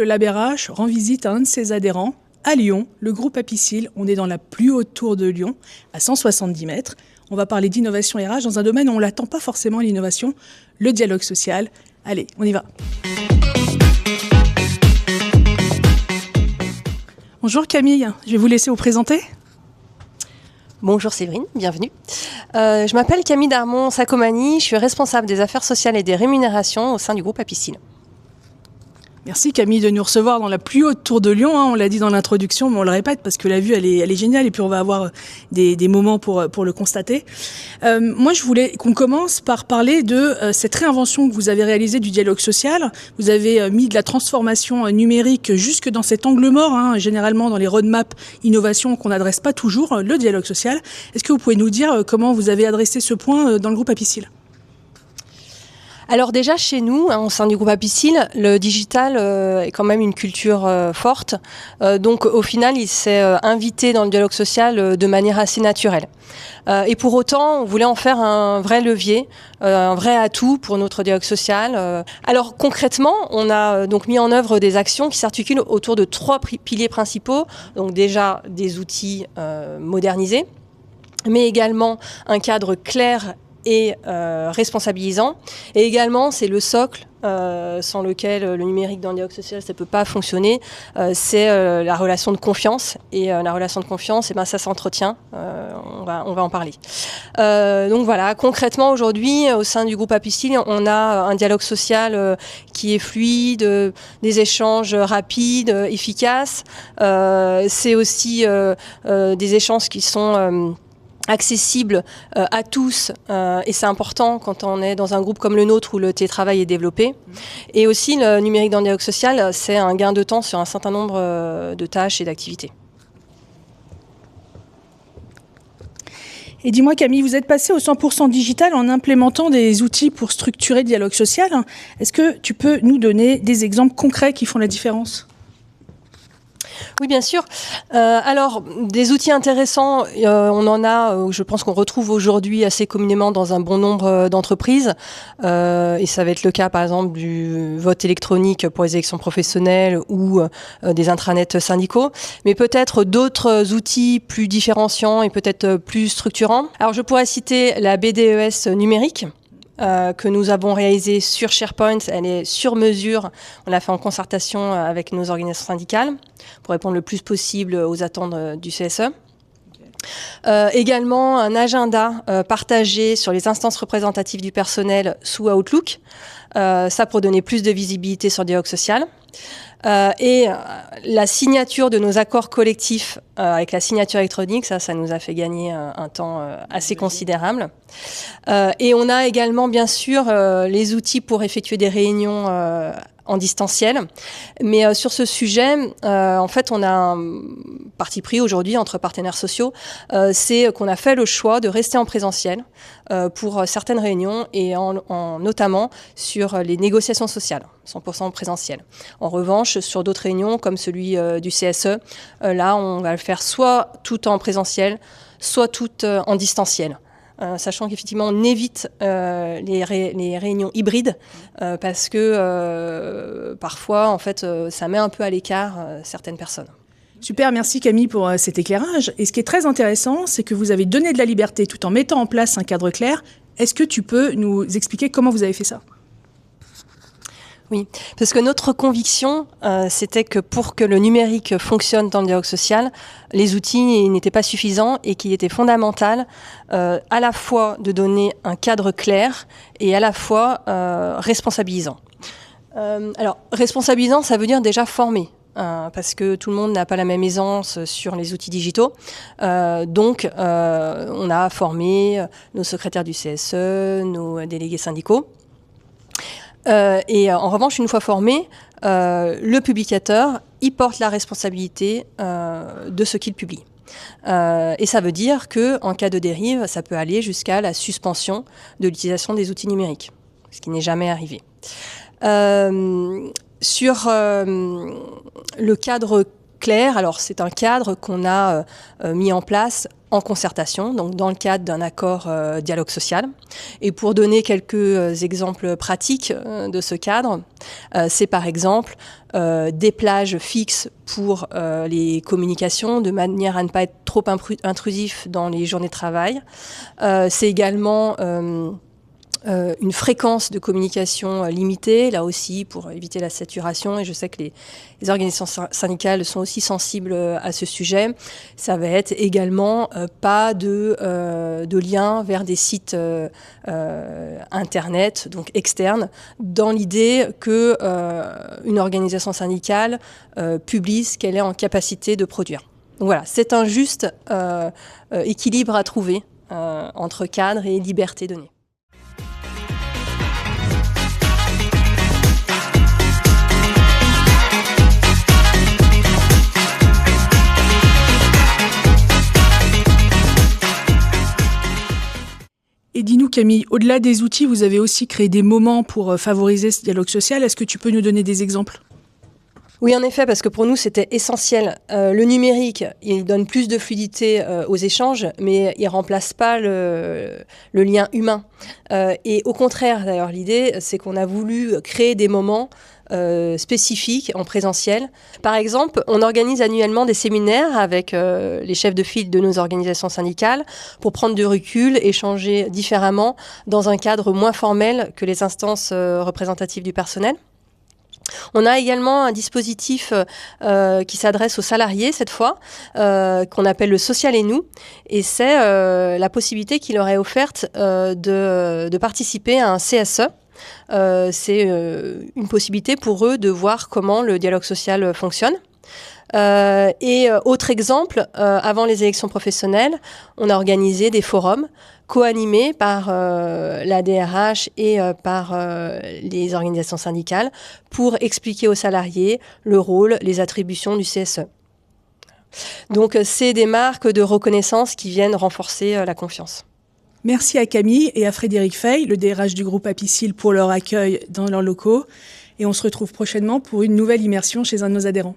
le LabRH rend visite à un de ses adhérents à Lyon, le groupe Apicil. On est dans la plus haute tour de Lyon, à 170 mètres. On va parler d'innovation RH dans un domaine où on ne l'attend pas forcément, l'innovation, le dialogue social. Allez, on y va. Bonjour Camille, je vais vous laisser vous présenter. Bonjour Séverine, bienvenue. Je m'appelle Camille Darmon-Sacomani, je suis responsable des affaires sociales et des rémunérations au sein du groupe Apicil. Merci Camille de nous recevoir dans la plus haute tour de Lyon, on l'a dit dans l'introduction, mais on le répète parce que la vue elle est géniale et puis on va avoir des moments pour le constater. Moi je voulais qu'on commence par parler de cette réinvention que vous avez réalisée du dialogue social. Vous avez mis de la transformation numérique jusque dans cet angle mort, généralement dans les roadmaps innovation qu'on n'adresse pas toujours, le dialogue social. Est-ce que vous pouvez nous dire comment vous avez adressé ce point dans le groupe Apicil ? Alors déjà chez nous, au sein du groupe Apicil, le digital est quand même une culture forte. Donc au final, il s'est invité dans le dialogue social de manière assez naturelle. Et pour autant, on voulait en faire un vrai levier, un vrai atout pour notre dialogue social. Alors concrètement, on a donc mis en œuvre des actions qui s'articulent autour de 3 piliers principaux. Donc déjà des outils modernisés, mais également un cadre clair et responsabilisant. Et également, c'est le socle sans lequel le numérique dans le dialogue social, ça ne peut pas fonctionner. C'est la relation de confiance. Et la relation de confiance, ça s'entretient. On va en parler. Donc voilà, concrètement, aujourd'hui, au sein du groupe Apicil, on a un dialogue social qui est fluide, des échanges rapides, efficaces. C'est aussi des échanges qui sont accessible à tous et c'est important quand on est dans un groupe comme le nôtre où le télétravail est développé. Et aussi le numérique dans le dialogue social, c'est un gain de temps sur un certain nombre de tâches et d'activités. Et dis-moi Camille, vous êtes passée au 100% digital en implémentant des outils pour structurer le dialogue social. Est-ce que tu peux nous donner des exemples concrets qui font la différence ? Oui, bien sûr. Alors, des outils intéressants, on en a, je pense qu'on retrouve aujourd'hui assez communément dans un bon nombre d'entreprises. Et ça va être le cas, par exemple, du vote électronique pour les élections professionnelles ou des intranets syndicaux. Mais peut-être d'autres outils plus différenciants et peut-être plus structurants. Alors, je pourrais citer la BDES numérique, que nous avons réalisé sur SharePoint. Elle est sur mesure. On l'a fait en concertation avec nos organisations syndicales pour répondre le plus possible aux attentes du CSE. Également un agenda partagé sur les instances représentatives du personnel sous Outlook. Ça pour donner plus de visibilité sur le dialogue social. Et la signature de nos accords collectifs avec la signature électronique, ça nous a fait gagner un temps assez considérable. Et on a également, bien sûr, les outils pour effectuer des réunions en distanciel. Mais sur ce sujet, en fait, on a un parti pris aujourd'hui entre partenaires sociaux. C'est qu'on a fait le choix de rester en présentiel pour certaines réunions et notamment sur les négociations sociales, 100% présentiel. En revanche, sur d'autres réunions comme celui du CSE, là, on va le faire soit tout en présentiel, soit tout en distanciel. Sachant qu'effectivement on évite les réunions hybrides parce que parfois en fait ça met un peu à l'écart certaines personnes. Super, merci Camille pour cet éclairage. Et ce qui est très intéressant, c'est que vous avez donné de la liberté tout en mettant en place un cadre clair. Est-ce que tu peux nous expliquer comment vous avez fait ça ? Oui, parce que notre conviction, c'était que pour que le numérique fonctionne dans le dialogue social, les outils n'étaient pas suffisants et qu'il était fondamental à la fois de donner un cadre clair et à la fois responsabilisant. Alors, responsabilisant, ça veut dire déjà former. Parce que tout le monde n'a pas la même aisance sur les outils digitaux. Donc, on a formé nos secrétaires du CSE, nos délégués syndicaux. Et en revanche, une fois formé, le publicateur, il porte la responsabilité de ce qu'il publie. Et ça veut dire qu'en cas de dérive, ça peut aller jusqu'à la suspension de l'utilisation des outils numériques, ce qui n'est jamais arrivé. Sur le cadre clair. Alors c'est un cadre qu'on a mis en place en concertation, donc dans le cadre d'un accord dialogue social. Et pour donner quelques exemples pratiques de ce cadre, c'est par exemple des plages fixes pour les communications, de manière à ne pas être trop intrusif dans les journées de travail. C'est également une fréquence de communication limitée, là aussi pour éviter la saturation, et je sais que les organisations syndicales sont aussi sensibles à ce sujet. Ça va être également pas de lien vers des sites internet, donc externes, dans l'idée que une organisation syndicale publie ce qu'elle est en capacité de produire. Donc voilà, c'est un juste équilibre à trouver entre cadre et liberté donnée. Et dis-nous Camille, au-delà des outils, vous avez aussi créé des moments pour favoriser ce dialogue social. Est-ce que tu peux nous donner des exemples ? Oui, en effet, parce que pour nous, c'était essentiel. Le numérique, il donne plus de fluidité aux échanges, mais il remplace pas le lien humain. Et au contraire, d'ailleurs, l'idée, c'est qu'on a voulu créer des moments spécifiques en présentiel. Par exemple, on organise annuellement des séminaires avec les chefs de file de nos organisations syndicales pour prendre du recul, échanger différemment dans un cadre moins formel que les instances représentatives du personnel. On a également un dispositif qui s'adresse aux salariés cette fois, qu'on appelle le Social et nous, et c'est la possibilité qui leur est offerte de participer à un CSE. C'est une possibilité pour eux de voir comment le dialogue social fonctionne. Et autre exemple, avant les élections professionnelles, on a organisé des forums co-animés par la DRH et par les organisations syndicales pour expliquer aux salariés le rôle, les attributions du CSE. Donc c'est des marques de reconnaissance qui viennent renforcer la confiance. Merci à Camille et à Frédéric Fay, le DRH du groupe Apicil, pour leur accueil dans leurs locaux. Et on se retrouve prochainement pour une nouvelle immersion chez un de nos adhérents.